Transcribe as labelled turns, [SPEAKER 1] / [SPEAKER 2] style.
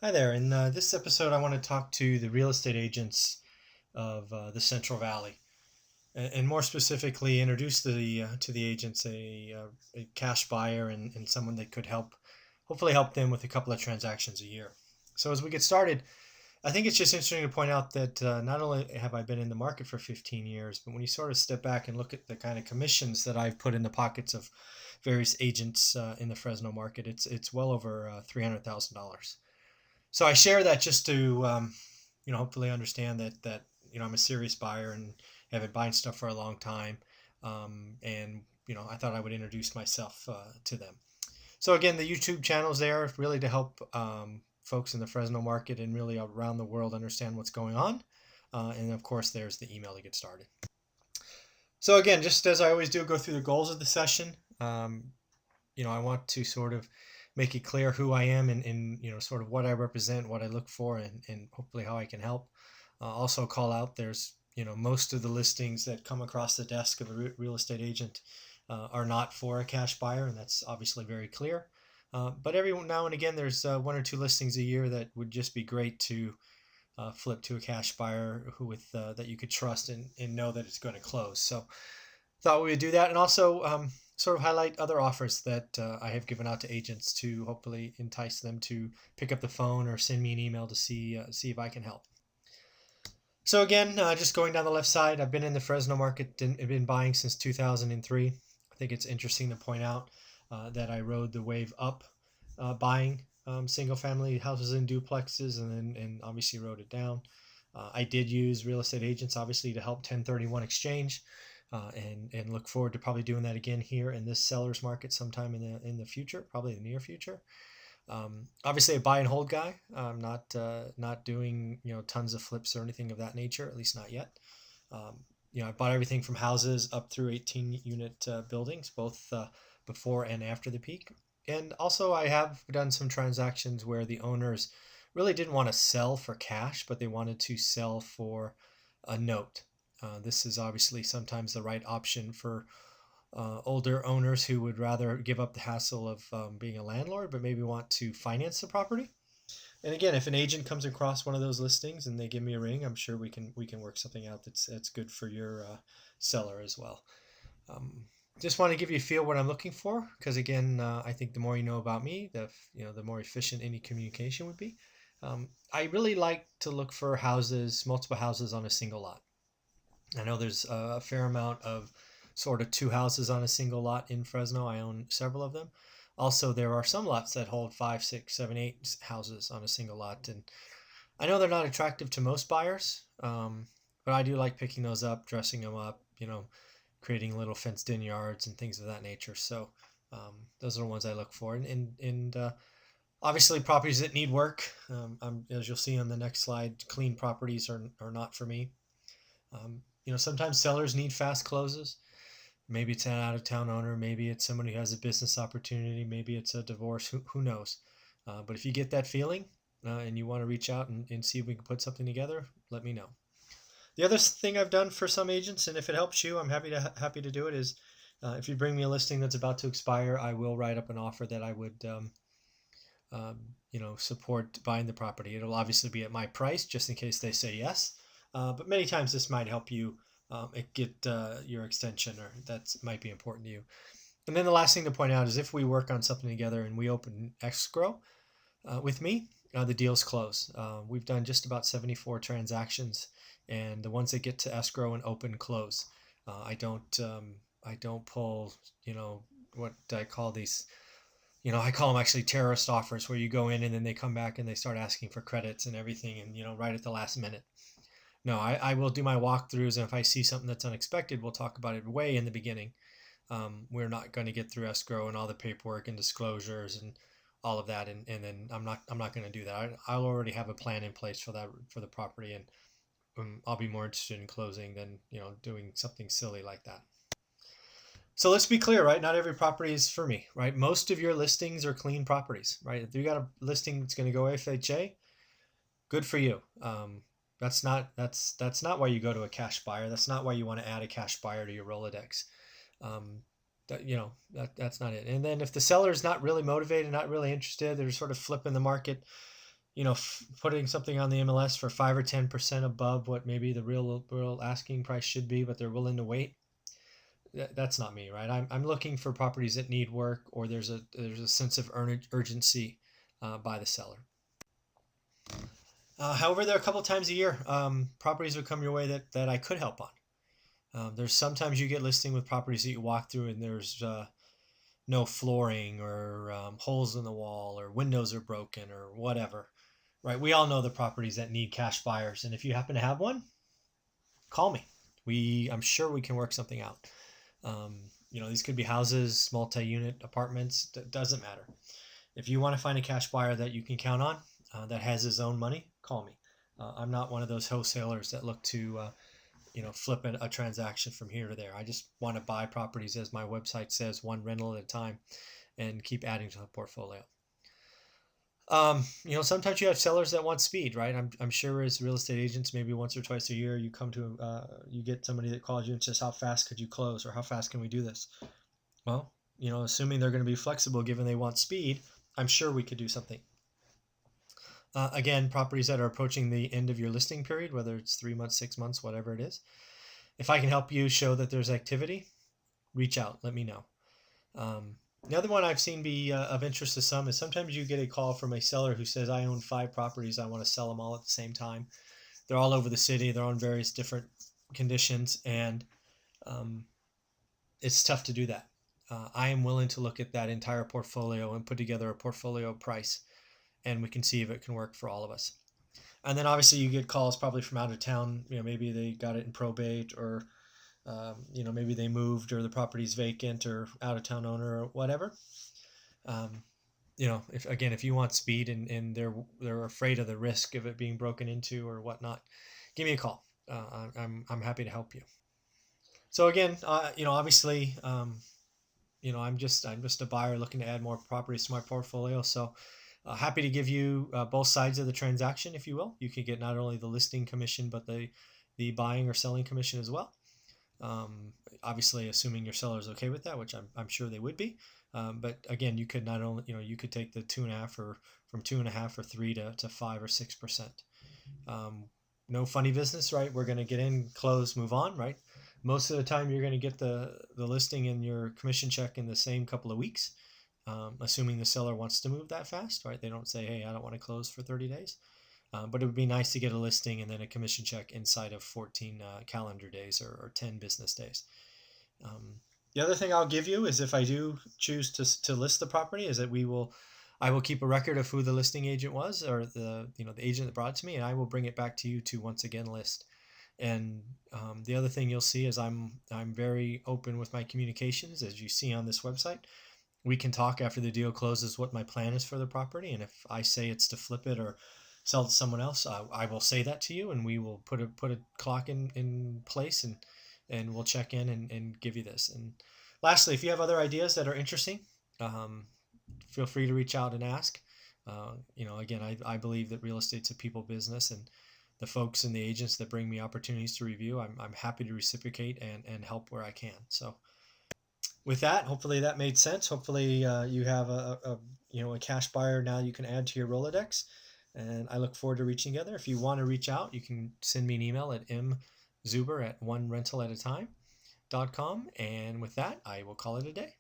[SPEAKER 1] Hi there. In this episode, I want to talk to the real estate agents of the Central Valley, and more specifically, introduce to the agents a cash buyer and someone that could hopefully help them with a couple of transactions a year. So as we get started, I think it's just interesting to point out that not only have I been in the market for 15 years, but when you sort of step back and look at the kind of commissions that I've put in the pockets of various agents in the Fresno market, it's well over $300,000. So I share that just to hopefully understand that I'm a serious buyer and have been buying stuff for a long time, and I thought I would introduce myself to them. So again, the YouTube channel is there really to help folks in the Fresno market and really around the world understand what's going on. And of course, there's the email to get started. So again, just as I always do, go through the goals of the session. I want to sort of make it clear who I am and sort of what I represent, what I look for, and hopefully how I can help. Also call out there's most of the listings that come across the desk of a real estate agent are not for a cash buyer, and that's obviously very clear. But every now and again, there's one or two listings a year that would just be great to flip to a cash buyer that you could trust and know that it's going to close. So thought we would do that, and also sort of highlight other offers that I have given out to agents to hopefully entice them to pick up the phone or send me an email to see if I can help. So again, just going down the left side, I've been in the Fresno market and been buying since 2003. I think it's interesting to point out that I rode the wave up buying single-family houses and duplexes, and obviously rode it down. I did use real estate agents, obviously, to help 1031 exchange, and look forward to probably doing that again here in this seller's market sometime in the future, probably the near future. Obviously, a buy and hold guy. I'm not doing tons of flips or anything of that nature, at least not yet. I bought everything from houses up through 18-unit buildings, both before and after the peak. And also, I have done some transactions where the owners really didn't want to sell for cash, but they wanted to sell for a note. This is obviously sometimes the right option for older owners who would rather give up the hassle of being a landlord, but maybe want to finance the property. And again, if an agent comes across one of those listings and they give me a ring, I'm sure we can work something out that's good for your seller as well. Just want to give you a feel what I'm looking for, because again, I think the more you know about me, the more efficient any communication would be. I really like to look for multiple houses on a single lot. I know there's a fair amount of sort of two houses on a single lot in Fresno. I own several of them. Also, there are some lots that hold 5, 6, 7, 8 houses on a single lot, and I know they're not attractive to most buyers, but I do like picking those up, dressing them up, creating little fenced-in yards and things of that nature. So those are the ones I look for, and obviously properties that need work. As you'll see on the next slide, clean properties are not for me. Sometimes sellers need fast closes. Maybe it's an out-of-town owner. Maybe it's someone who has a business opportunity. Maybe it's a divorce. Who knows? But if you get that feeling and you want to reach out and see if we can put something together, let me know. The other thing I've done for some agents, and if it helps you, I'm happy to do it, is if you bring me a listing that's about to expire, I will write up an offer that I would support buying the property. It'll obviously be at my price, just in case they say yes. But many times this might help you get your extension, or that might be important to you. And then the last thing to point out is if we work on something together and we open escrow with me, the deals close. We've done just about 74 transactions, and the ones that get to escrow and open close. I don't pull what I call these. I call them actually terrorist offers, where you go in and then they come back and they start asking for credits and everything, and right at the last minute. No, I will do my walkthroughs, and if I see something that's unexpected, we'll talk about it way in the beginning. We're not going to get through escrow and all the paperwork and disclosures and all of that, and then I'm not going to do that. I'll already have a plan in place for the property, and I'll be more interested in closing than doing something silly like that. So let's be clear, right? Not every property is for me, right? Most of your listings are clean properties, right? If you got a listing that's going to go FHA, good for you. That's not why you go to a cash buyer. That's not why you want to add a cash buyer to your Rolodex. That's not it. And then if the seller is not really motivated, not really interested, they're sort of flipping the market, putting something on the MLS for 5 or 10% above what maybe the real asking price should be, but they're willing to wait. That's not me, right? I'm looking for properties that need work, or there's a sense of urgency by the seller. However, there are a couple times a year properties would come your way that I could help on. There's sometimes you get listing with properties that you walk through and there's no flooring, or holes in the wall, or windows are broken, or whatever, right? We all know the properties that need cash buyers, and if you happen to have one, call me. I'm sure we can work something out. These could be houses, multi-unit apartments. That doesn't matter. If you want to find a cash buyer that you can count on, that has his own money, call me. I'm not one of those wholesalers that look to flip a transaction from here to there. I just want to buy properties, as my website says, one rental at a time, and keep adding to the portfolio. Sometimes you have sellers that want speed, right? I'm sure as real estate agents, maybe once or twice a year, you get somebody that calls you and says, how fast could you close, or how fast can we do this? Well, assuming they're going to be flexible, given they want speed, I'm sure we could do something. Again, properties that are approaching the end of your listing period, whether it's 3 months, 6 months, whatever it is. If I can help you show that there's activity, reach out, let me know. The other one I've seen be of interest to some is sometimes you get a call from a seller who says, I own 5 properties, I want to sell them all at the same time. They're all over the city, they're on various different conditions, and it's tough to do that. I am willing to look at that entire portfolio and put together a portfolio price, and we can see if it can work for all of us. And then obviously you get calls probably from out of town. Maybe they got it in probate, or maybe they moved, or the property's vacant, or out of town owner, or whatever. If you want speed and they're afraid of the risk of it being broken into or whatnot, give me a call. I'm happy to help you. So again, obviously, I'm just a buyer looking to add more properties to my portfolio. So happy to give you both sides of the transaction, if you will. You can get not only the listing commission, but the buying or selling commission as well. Obviously, assuming your seller is okay with that, which I'm sure they would be. But again, you could not only, you could take the 2.5 or from 2.5 or 3 to 5 or 6%. No funny business, right? We're going to get in, close, move on, right? Most of the time, you're going to get the listing and your commission check in the same couple of weeks. Assuming the seller wants to move that fast, right? They don't say, hey, I don't want to close for 30 days. But it would be nice to get a listing and then a commission check inside of 14 calendar days, or 10 business days. The other thing I'll give you is, if I do choose to list the property, is that I will keep a record of who the listing agent was, or the agent that brought it to me, and I will bring it back to you to once again list. And the other thing you'll see is I'm very open with my communications, as you see on this website. We can talk after the deal closes what my plan is for the property, and if I say it's to flip it or sell it to someone else, I will say that to you, and we will put a clock in place, and we'll check in and give you this. And lastly, if you have other ideas that are interesting, feel free to reach out and ask. Again, I believe that real estate's a people business, and the folks and the agents that bring me opportunities to review, I'm happy to reciprocate and help where I can. So with that, hopefully that made sense. Hopefully you have a cash buyer now you can add to your Rolodex, and I look forward to reaching together. If you want to reach out, you can send me an email at mzuber@onerentalatatime.com. And with that, I will call it a day.